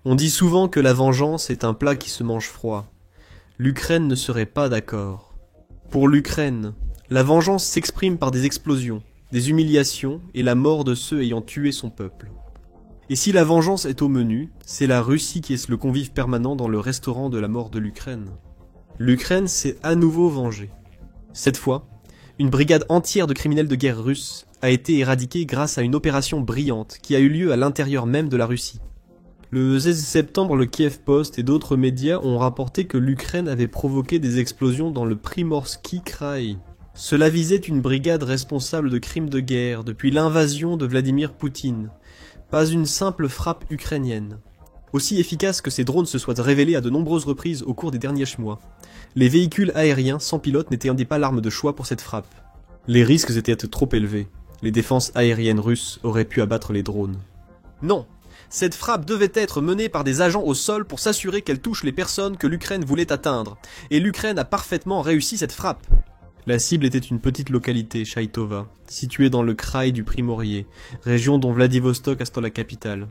On dit souvent que la vengeance est un plat qui se mange froid. L'Ukraine ne serait pas d'accord. Pour l'Ukraine, la vengeance s'exprime par des explosions, des humiliations et la mort de ceux ayant tué son peuple. Et si la vengeance est au menu, c'est la Russie qui est le convive permanent dans le restaurant de la mort de l'Ukraine. L'Ukraine s'est à nouveau vengée. Cette fois, une brigade entière de criminels de guerre russes a été éradiquée grâce à une opération brillante qui a eu lieu à l'intérieur même de la Russie. Le 16 septembre, le Kiev Post et d'autres médias ont rapporté que l'Ukraine avait provoqué des explosions dans le Primorsky Krai. Cela visait une brigade responsable de crimes de guerre depuis l'invasion de Vladimir Poutine. Pas une simple frappe ukrainienne. Aussi efficace que ces drones se soient révélés à de nombreuses reprises au cours des derniers mois, les véhicules aériens sans pilote n'étaient pas l'arme de choix pour cette frappe. Les risques étaient trop élevés. Les défenses aériennes russes auraient pu abattre les drones. Non! Cette frappe devait être menée par des agents au sol pour s'assurer qu'elle touche les personnes que l'Ukraine voulait atteindre. Et l'Ukraine a parfaitement réussi cette frappe. La cible était une petite localité, Chaïtova, située dans le kraï du Primorié, région dont Vladivostok est la capitale.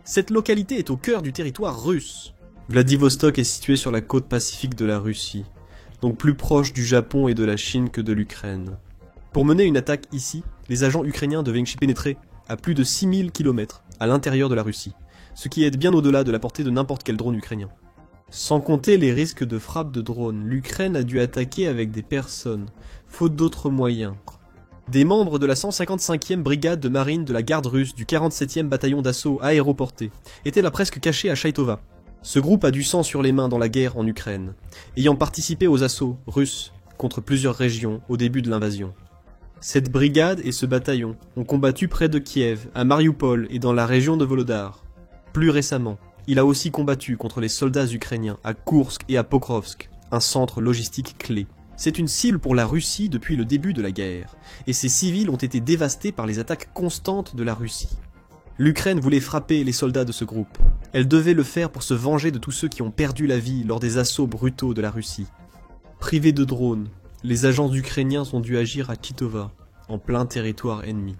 Cette localité est au cœur du territoire russe. Vladivostok est situé sur la côte pacifique de la Russie, donc plus proche du Japon et de la Chine que de l'Ukraine. Pour mener une attaque ici, les agents ukrainiens devaient pénétrer à plus de 6000 km à l'intérieur de la Russie, ce qui est bien au-delà de la portée de n'importe quel drone ukrainien. Sans compter les risques de frappe de drones, l'Ukraine a dû attaquer avec des personnes, faute d'autres moyens. Des membres de la 155e brigade de marine de la garde russe du 47e bataillon d'assaut aéroporté étaient là presque cachés à Chaïtova. Ce groupe a du sang sur les mains dans la guerre en Ukraine, ayant participé aux assauts russes contre plusieurs régions au début de l'invasion. Cette brigade et ce bataillon ont combattu près de Kiev, à Mariupol et dans la région de Volodar. Plus récemment, il a aussi combattu contre les soldats ukrainiens à Koursk et à Pokrovsk, un centre logistique clé. C'est une cible pour la Russie depuis le début de la guerre, et ces civils ont été dévastés par les attaques constantes de la Russie. L'Ukraine voulait frapper les soldats de ce groupe. Elle devait le faire pour se venger de tous ceux qui ont perdu la vie lors des assauts brutaux de la Russie. Privés de drones, les agents ukrainiens ont dû agir à Kitova, en plein territoire ennemi.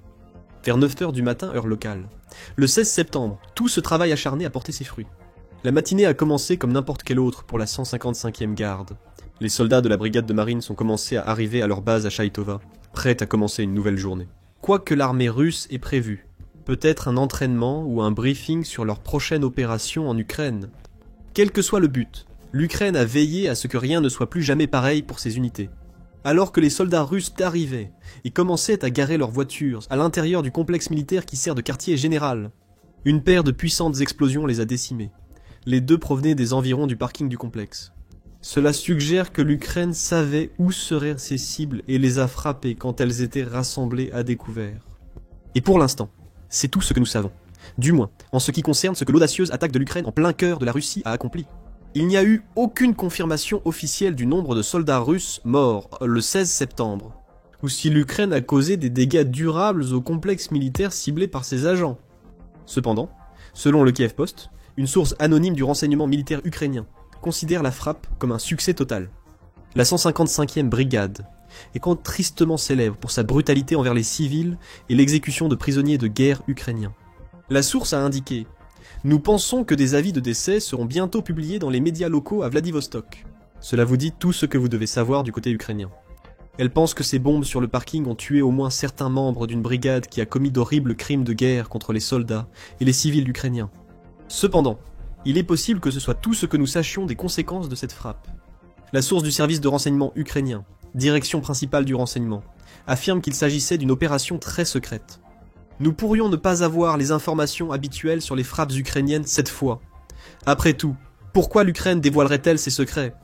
Vers 9h du matin, heure locale. Le 16 septembre, tout ce travail acharné a porté ses fruits. La matinée a commencé comme n'importe quelle autre pour la 155e garde. Les soldats de la brigade de marine sont commencés à arriver à leur base à Chaïtova, prêts à commencer une nouvelle journée. Quoi que l'armée russe ait prévu, peut-être un entraînement ou un briefing sur leur prochaine opération en Ukraine. Quel que soit le but, l'Ukraine a veillé à ce que rien ne soit plus jamais pareil pour ses unités. Alors que les soldats russes arrivaient et commençaient à garer leurs voitures à l'intérieur du complexe militaire qui sert de quartier général, une paire de puissantes explosions les a décimés. Les deux provenaient des environs du parking du complexe. Cela suggère que l'Ukraine savait où seraient ses cibles et les a frappées quand elles étaient rassemblées à découvert. Et pour l'instant, c'est tout ce que nous savons. Du moins, en ce qui concerne ce que l'audacieuse attaque de l'Ukraine en plein cœur de la Russie a accompli. Il n'y a eu aucune confirmation officielle du nombre de soldats russes morts le 16 septembre, ou si l'Ukraine a causé des dégâts durables au complexe militaire ciblé par ses agents. Cependant, selon le Kiev Post, une source anonyme du renseignement militaire ukrainien considère la frappe comme un succès total. La 155e brigade est tristement célèbre pour sa brutalité envers les civils et l'exécution de prisonniers de guerre ukrainiens. La source a indiqué: nous pensons que des avis de décès seront bientôt publiés dans les médias locaux à Vladivostok. Cela vous dit tout ce que vous devez savoir du côté ukrainien. Elle pense que ces bombes sur le parking ont tué au moins certains membres d'une brigade qui a commis d'horribles crimes de guerre contre les soldats et les civils ukrainiens. Cependant, il est possible que ce soit tout ce que nous sachions des conséquences de cette frappe. La source du service de renseignement ukrainien, direction principale du renseignement, affirme qu'il s'agissait d'une opération très secrète. Nous pourrions ne pas avoir les informations habituelles sur les frappes ukrainiennes cette fois. Après tout, pourquoi l'Ukraine dévoilerait-elle ses secrets?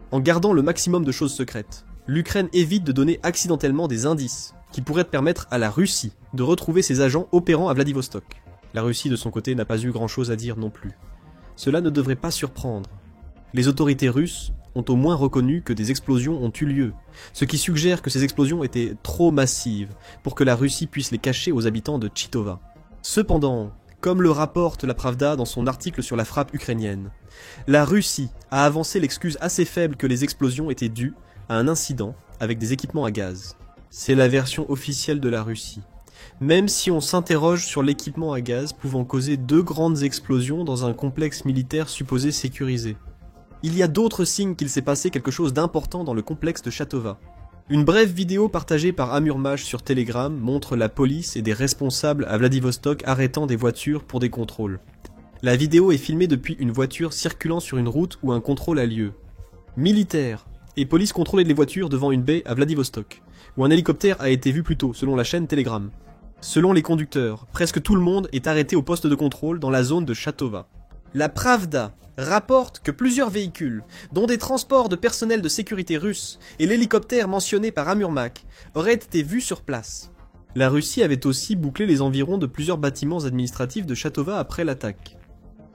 En gardant le maximum de choses secrètes, l'Ukraine évite de donner accidentellement des indices qui pourraient permettre à la Russie de retrouver ses agents opérant à Vladivostok. La Russie, de son côté, n'a pas eu grand-chose à dire non plus. Cela ne devrait pas surprendre. Les autorités russes ont au moins reconnu que des explosions ont eu lieu, ce qui suggère que ces explosions étaient trop massives pour que la Russie puisse les cacher aux habitants de Chitova. Cependant, comme le rapporte la Pravda dans son article sur la frappe ukrainienne, la Russie a avancé l'excuse assez faible que les explosions étaient dues à un incident avec des équipements à gaz. C'est la version officielle de la Russie. même si on s'interroge sur l'équipement à gaz pouvant causer 2 grandes explosions dans un complexe militaire supposé sécurisé. Il y a d'autres signes qu'il s'est passé quelque chose d'important dans le complexe de Chatova. Une brève vidéo partagée par Amurmage sur Telegram montre la police et des responsables à Vladivostok arrêtant des voitures pour des contrôles. La vidéo est filmée depuis une voiture circulant sur une route où un contrôle a lieu. Militaires et police contrôlaient les voitures devant une baie à Vladivostok, où un hélicoptère a été vu plus tôt, selon la chaîne Telegram. Selon les conducteurs, presque tout le monde est arrêté au poste de contrôle dans la zone de Chatova. La Pravda rapporte que plusieurs véhicules, dont des transports de personnel de sécurité russe et l'hélicoptère mentionné par Amurmak, auraient été vus sur place. La Russie avait aussi bouclé les environs de plusieurs bâtiments administratifs de Chatova après l'attaque.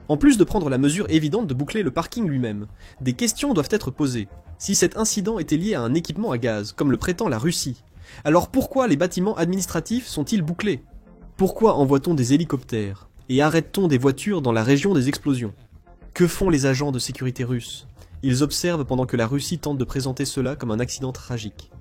En plus de prendre la mesure évidente de boucler le parking lui-même, des questions doivent être posées. Si cet incident était lié à un équipement à gaz, comme le prétend la Russie, alors pourquoi les bâtiments administratifs sont-ils bouclés? Pourquoi envoie-t-on des hélicoptères et arrête-t-on des voitures dans la région des explosions? Que font les agents de sécurité russes? Ils observent pendant que la Russie tente de présenter cela comme un accident tragique.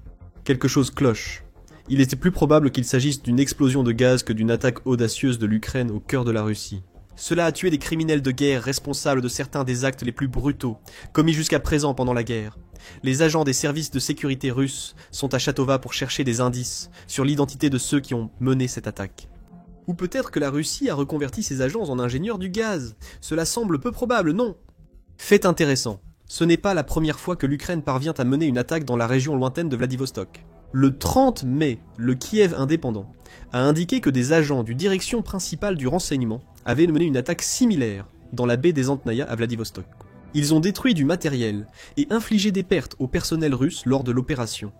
Quelque chose cloche. Il était plus probable qu'il s'agisse d'une explosion de gaz que d'une attaque audacieuse de l'Ukraine au cœur de la Russie. Cela a tué des criminels de guerre responsables de certains des actes les plus brutaux, commis jusqu'à présent pendant la guerre. Les agents des services de sécurité russes sont à Chatova pour chercher des indices sur l'identité de ceux qui ont mené cette attaque. Ou peut-être que la Russie a reconverti ses agents en ingénieurs du gaz. Cela semble peu probable, non? Fait intéressant, ce n'est pas la première fois que l'Ukraine parvient à mener une attaque dans la région lointaine de Vladivostok. Le 30 mai, le Kiev indépendant a indiqué que des agents du direction principale du renseignement avaient mené une attaque similaire dans la baie des Antnaya à Vladivostok. Ils ont détruit du matériel et infligé des pertes au personnel russe lors de l'opération.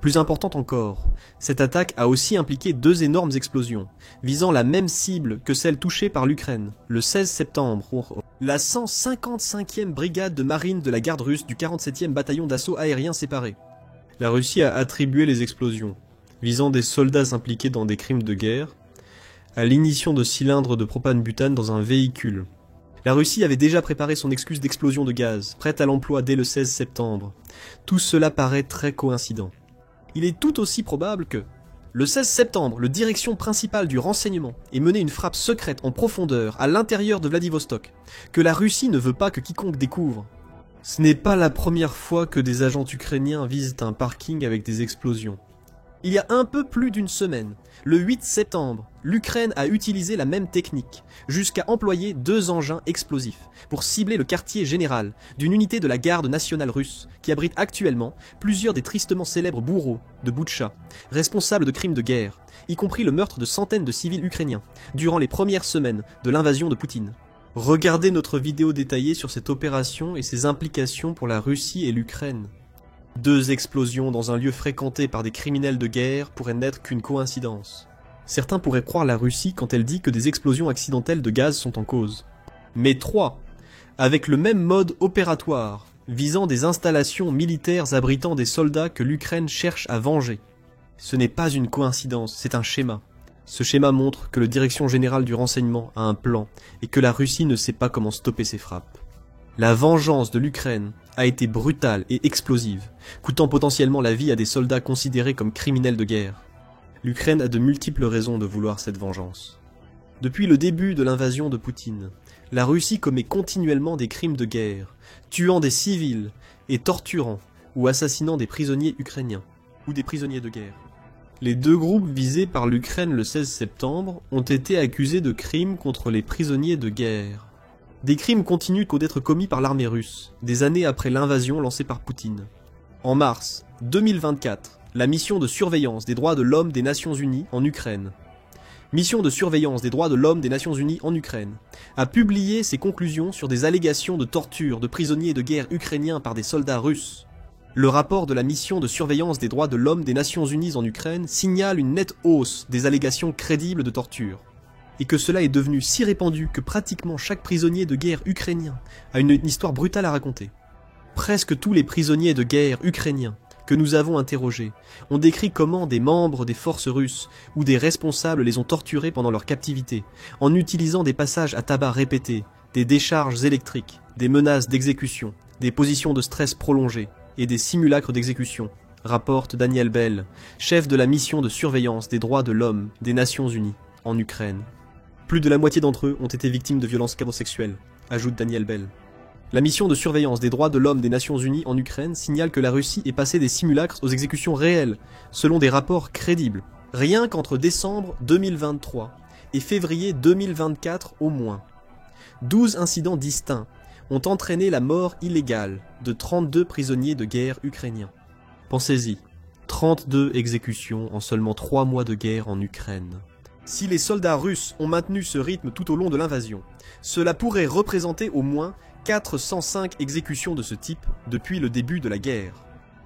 Plus importante encore, cette attaque a aussi impliqué 2 énormes explosions, visant la même cible que celle touchée par l'Ukraine, le 16 septembre. La 155e brigade de marine de la garde russe du 47e bataillon d'assaut aérien séparé. La Russie a attribué les explosions, visant des soldats impliqués dans des crimes de guerre, à l'ignition de cylindres de propane-butane dans un véhicule. La Russie avait déjà préparé son excuse d'explosion de gaz, prête à l'emploi dès le 16 septembre. Tout cela paraît très coïncident. Il est tout aussi probable que, le 16 septembre, le direction principale du renseignement ait mené une frappe secrète en profondeur à l'intérieur de Vladivostok, que la Russie ne veut pas que quiconque découvre. Ce n'est pas la première fois que des agents ukrainiens visent un parking avec des explosions. Il y a un peu plus d'une semaine, le 8 septembre, l'Ukraine a utilisé la même technique, jusqu'à employer 2 engins explosifs pour cibler le quartier général d'une unité de la garde nationale russe qui abrite actuellement plusieurs des tristement célèbres bourreaux de Boutcha, responsables de crimes de guerre, y compris le meurtre de centaines de civils ukrainiens, durant les premières semaines de l'invasion de Poutine. Regardez notre vidéo détaillée sur cette opération et ses implications pour la Russie et l'Ukraine. 2 explosions dans un lieu fréquenté par des criminels de guerre pourraient n'être qu'une coïncidence. Certains pourraient croire la Russie quand elle dit que des explosions accidentelles de gaz sont en cause. Mais 3, avec le même mode opératoire, visant des installations militaires abritant des soldats que l'Ukraine cherche à venger. Ce n'est pas une coïncidence, c'est un schéma. Ce schéma montre que le Direction générale du renseignement a un plan et que la Russie ne sait pas comment stopper ses frappes. La vengeance de l'Ukraine a été brutale et explosive, coûtant potentiellement la vie à des soldats considérés comme criminels de guerre. L'Ukraine a de multiples raisons de vouloir cette vengeance. Depuis le début de l'invasion de Poutine, la Russie commet continuellement des crimes de guerre, tuant des civils et torturant ou assassinant des prisonniers ukrainiens ou des prisonniers de guerre. Les 2 groupes visés par l'Ukraine le 16 septembre ont été accusés de crimes contre les prisonniers de guerre. Des crimes continuent d'être commis par l'armée russe, des années après l'invasion lancée par Poutine. En mars 2024, la mission de surveillance des droits de l'homme des Nations Unies en Ukraine, mission de surveillance des droits de l'homme des Nations Unies en Ukraine, a publié ses conclusions sur des allégations de torture de prisonniers de guerre ukrainiens par des soldats russes. Le rapport de la mission de surveillance des droits de l'homme des Nations Unies en Ukraine signale une nette hausse des allégations crédibles de torture, et que cela est devenu si répandu que pratiquement chaque prisonnier de guerre ukrainien a une histoire brutale à raconter. Presque tous les prisonniers de guerre ukrainiens que nous avons interrogés ont décrit comment des membres des forces russes ou des responsables les ont torturés pendant leur captivité, en utilisant des passages à tabac répétés, des décharges électriques, des menaces d'exécution, des positions de stress prolongées et des simulacres d'exécution, rapporte Daniel Bell, chef de la mission de surveillance des droits de l'homme des Nations Unies en Ukraine. Plus de la moitié d'entre eux ont été victimes de violences sexuelles, ajoute Daniel Bell. La mission de surveillance des droits de l'homme des Nations Unies en Ukraine signale que la Russie est passée des simulacres aux exécutions réelles, selon des rapports crédibles. Rien qu'entre décembre 2023 et février 2024 au moins. 12 incidents distincts ont entraîné la mort illégale de 32 prisonniers de guerre ukrainiens. Pensez-y, 32 exécutions en seulement 3 mois de guerre en Ukraine. Si les soldats russes ont maintenu ce rythme tout au long de l'invasion, cela pourrait représenter au moins 405 exécutions de ce type depuis le début de la guerre.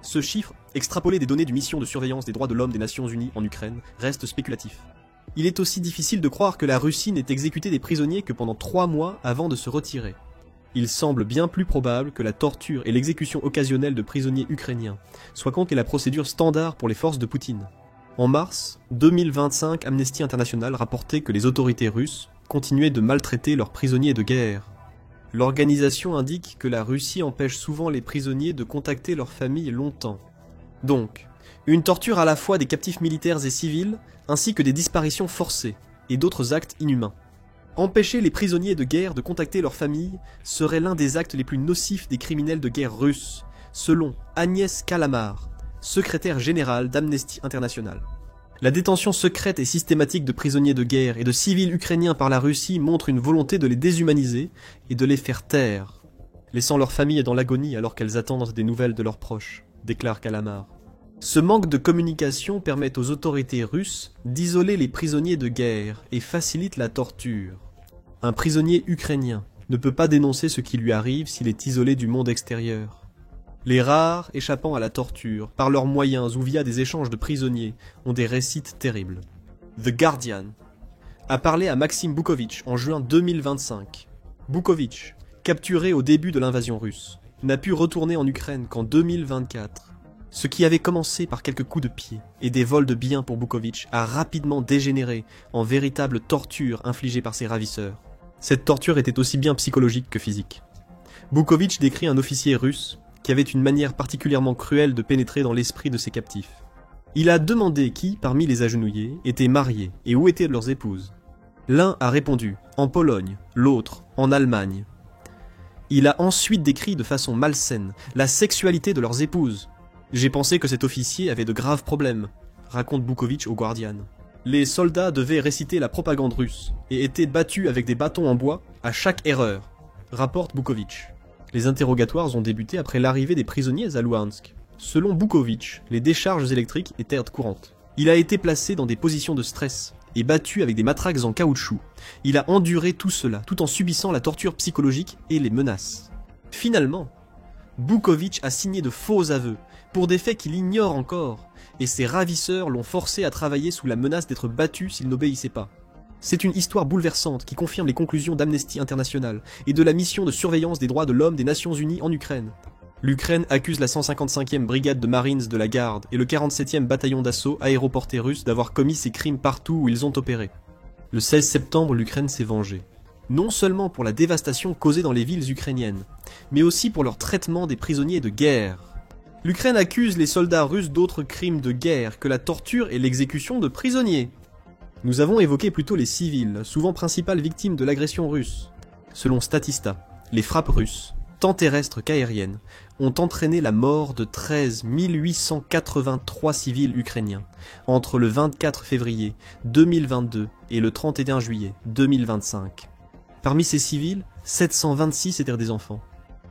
Ce chiffre, extrapolé des données du mission de surveillance des droits de l'homme des Nations Unies en Ukraine, reste spéculatif. Il est aussi difficile de croire que la Russie n'ait exécuté des prisonniers que pendant 3 mois avant de se retirer. Il semble bien plus probable que la torture et l'exécution occasionnelle de prisonniers ukrainiens soient comptées la procédure standard pour les forces de Poutine. En mars 2025, Amnesty International rapportait que les autorités russes continuaient de maltraiter leurs prisonniers de guerre. L'organisation indique que la Russie empêche souvent les prisonniers de contacter leurs familles longtemps. Donc, une torture à la fois des captifs militaires et civils, ainsi que des disparitions forcées et d'autres actes inhumains. Empêcher les prisonniers de guerre de contacter leurs familles serait l'un des actes les plus nocifs des criminels de guerre russes, selon Agnès Kalamar, secrétaire générale d'Amnesty International. La détention secrète et systématique de prisonniers de guerre et de civils ukrainiens par la Russie montre une volonté de les déshumaniser et de les faire taire, laissant leurs familles dans l'agonie alors qu'elles attendent des nouvelles de leurs proches, déclare Kalamar. Ce manque de communication permet aux autorités russes d'isoler les prisonniers de guerre et facilite la torture. Un prisonnier ukrainien ne peut pas dénoncer ce qui lui arrive s'il est isolé du monde extérieur. Les rares échappant à la torture, par leurs moyens ou via des échanges de prisonniers, ont des récits terribles. The Guardian a parlé à Maxime Boukovitch en juin 2025. Boukovitch, capturé au début de l'invasion russe, n'a pu retourner en Ukraine qu'en 2024. Ce qui avait commencé par quelques coups de pied et des vols de biens pour Boukovitch a rapidement dégénéré en véritable torture infligée par ses ravisseurs. Cette torture était aussi bien psychologique que physique. Boukovitch décrit un officier russe qui avait une manière particulièrement cruelle de pénétrer dans l'esprit de ses captifs. Il a demandé qui, parmi les agenouillés, étaient mariés et où étaient leurs épouses. L'un a répondu « en Pologne », l'autre « en Allemagne ». Il a ensuite décrit de façon malsaine la sexualité de leurs épouses. « J'ai pensé que cet officier avait de graves problèmes », raconte Boukovitch au Guardian. Les soldats devaient réciter la propagande russe et étaient battus avec des bâtons en bois à chaque erreur, rapporte Boukovitch. Les interrogatoires ont débuté après l'arrivée des prisonniers à Louhansk. Selon Boukovitch, les décharges électriques étaient courantes. Il a été placé dans des positions de stress et battu avec des matraques en caoutchouc. Il a enduré tout cela, tout en subissant la torture psychologique et les menaces. Finalement, Boukovitch a signé de faux aveux, pour des faits qu'il ignore encore, et ses ravisseurs l'ont forcé à travailler sous la menace d'être battu s'il n'obéissait pas. C'est une histoire bouleversante qui confirme les conclusions d'Amnesty International et de la mission de surveillance des droits de l'homme des Nations Unies en Ukraine. L'Ukraine accuse la 155e brigade de Marines de la Garde et le 47e bataillon d'assaut aéroporté russe d'avoir commis ces crimes partout où ils ont opéré. Le 16 septembre, l'Ukraine s'est vengée. Non seulement pour la dévastation causée dans les villes ukrainiennes, mais aussi pour leur traitement des prisonniers de guerre. L'Ukraine accuse les soldats russes d'autres crimes de guerre que la torture et l'exécution de prisonniers. Nous avons évoqué plutôt les civils, souvent principales victimes de l'agression russe. Selon Statista, les frappes russes, tant terrestres qu'aériennes, ont entraîné la mort de 13 883 civils ukrainiens entre le 24 février 2022 et le 31 juillet 2025. Parmi ces civils, 726 étaient des enfants.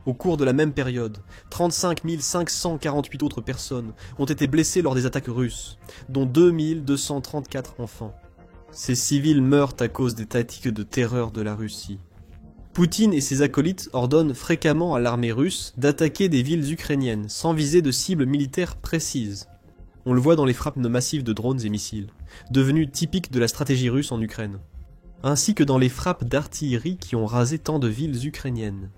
Au cours de la même période, 35 548 autres personnes ont été blessées lors des attaques russes, dont 2234 enfants. Ces civils meurent à cause des tactiques de terreur de la Russie. Poutine et ses acolytes ordonnent fréquemment à l'armée russe d'attaquer des villes ukrainiennes sans viser de cibles militaires précises. On le voit dans les frappes massives de drones et missiles, devenues typiques de la stratégie russe en Ukraine, ainsi que dans les frappes d'artillerie qui ont rasé tant de villes ukrainiennes.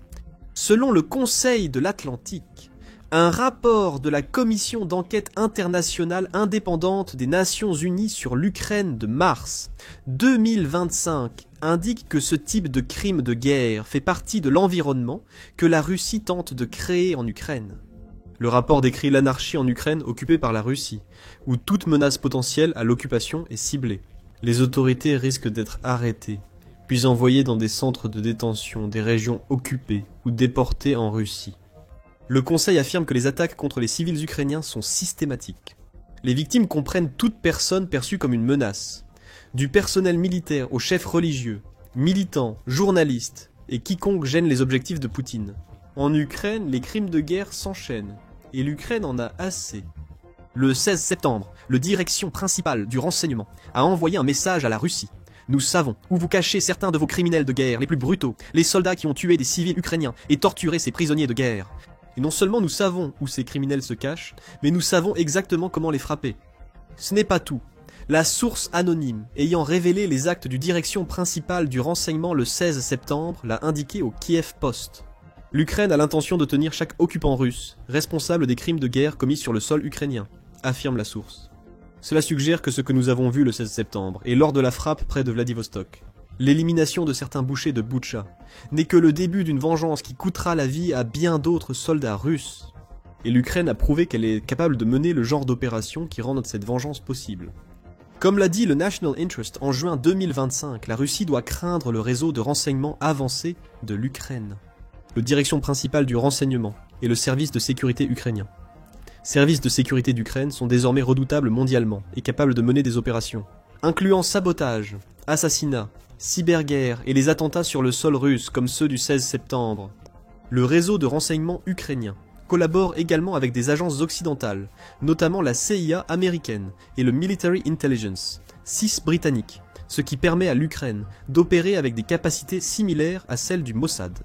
Selon le Conseil de l'Atlantique, un rapport de la Commission d'enquête internationale indépendante des Nations Unies sur l'Ukraine de mars 2025 indique que ce type de crime de guerre fait partie de l'environnement que la Russie tente de créer en Ukraine. Le rapport décrit l'anarchie en Ukraine occupée par la Russie, où toute menace potentielle à l'occupation est ciblée. Les autorités risquent d'être arrêtées, puis envoyées dans des centres de détention des régions occupées ou déportées en Russie. Le Conseil affirme que les attaques contre les civils ukrainiens sont systématiques. Les victimes comprennent toute personne perçue comme une menace, du personnel militaire aux chefs religieux, militants, journalistes et quiconque gêne les objectifs de Poutine. En Ukraine, les crimes de guerre s'enchaînent, et l'Ukraine en a assez. Le 16 septembre, la direction principale du renseignement a envoyé un message à la Russie. Nous savons où vous cachez certains de vos criminels de guerre les plus brutaux, les soldats qui ont tué des civils ukrainiens et torturé ces prisonniers de guerre. Et non seulement nous savons où ces criminels se cachent, mais nous savons exactement comment les frapper. Ce n'est pas tout. La source anonyme ayant révélé les actes du direction principale du renseignement le 16 septembre l'a indiqué au Kiev Post. L'Ukraine a l'intention de tenir chaque occupant russe responsable des crimes de guerre commis sur le sol ukrainien, affirme la source. Cela suggère que ce que nous avons vu le 16 septembre et lors de la frappe près de Vladivostok, l'élimination de certains bouchers de Boutcha, n'est que le début d'une vengeance qui coûtera la vie à bien d'autres soldats russes. Et l'Ukraine a prouvé qu'elle est capable de mener le genre d'opération qui rend cette vengeance possible. Comme l'a dit le National Interest en juin 2025, la Russie doit craindre le réseau de renseignement avancé de l'Ukraine, la direction principale du renseignement et le service de sécurité ukrainien. Services de sécurité d'Ukraine sont désormais redoutables mondialement et capables de mener des opérations, incluant sabotage, assassinat, cyberguerre et les attentats sur le sol russe comme ceux du 16 septembre. Le réseau de renseignement ukrainien collabore également avec des agences occidentales, notamment la CIA américaine et le Military Intelligence, CIS britannique, ce qui permet à l'Ukraine d'opérer avec des capacités similaires à celles du Mossad.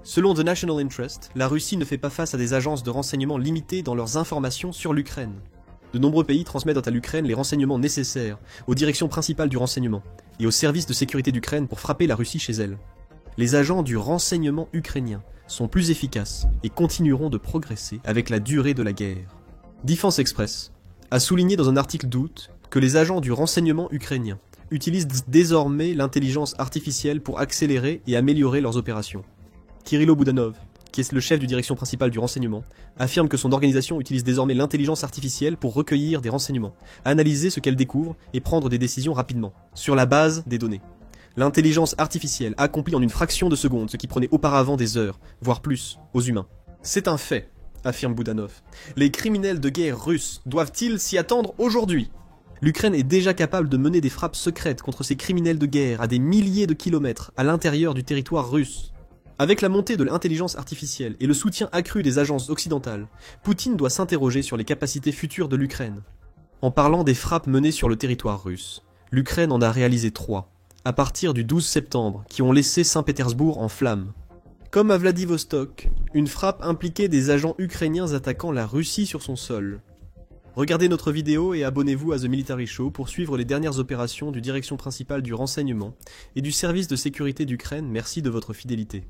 Selon The National Interest, la Russie ne fait pas face à des agences de renseignement limitées dans leurs informations sur l'Ukraine. De nombreux pays transmettent à l'Ukraine les renseignements nécessaires aux directions principales du renseignement et aux services de sécurité d'Ukraine pour frapper la Russie chez elle. Les agents du renseignement ukrainien sont plus efficaces et continueront de progresser avec la durée de la guerre. Defense Express a souligné dans un article d'août que les agents du renseignement ukrainien utilisent désormais l'intelligence artificielle pour accélérer et améliorer leurs opérations. Kirilo Budanov, qui est le chef du direction principale du renseignement, affirme que son organisation utilise désormais l'intelligence artificielle pour recueillir des renseignements, analyser ce qu'elle découvre et prendre des décisions rapidement, sur la base des données. L'intelligence artificielle accomplit en une fraction de seconde ce qui prenait auparavant des heures, voire plus, aux humains. C'est un fait, affirme Budanov. Les criminels de guerre russes doivent-ils s'y attendre aujourd'hui ? L'Ukraine est déjà capable de mener des frappes secrètes contre ces criminels de guerre à des milliers de kilomètres à l'intérieur du territoire russe. Avec la montée de l'intelligence artificielle et le soutien accru des agences occidentales, Poutine doit s'interroger sur les capacités futures de l'Ukraine. En parlant des frappes menées sur le territoire russe, l'Ukraine en a réalisé 3, à partir du 12 septembre, qui ont laissé Saint-Pétersbourg en flammes. Comme à Vladivostok, une frappe impliquait des agents ukrainiens attaquant la Russie sur son sol. Regardez notre vidéo et abonnez-vous à The Military Show pour suivre les dernières opérations du direction principale du renseignement et du service de sécurité d'Ukraine. Merci de votre fidélité.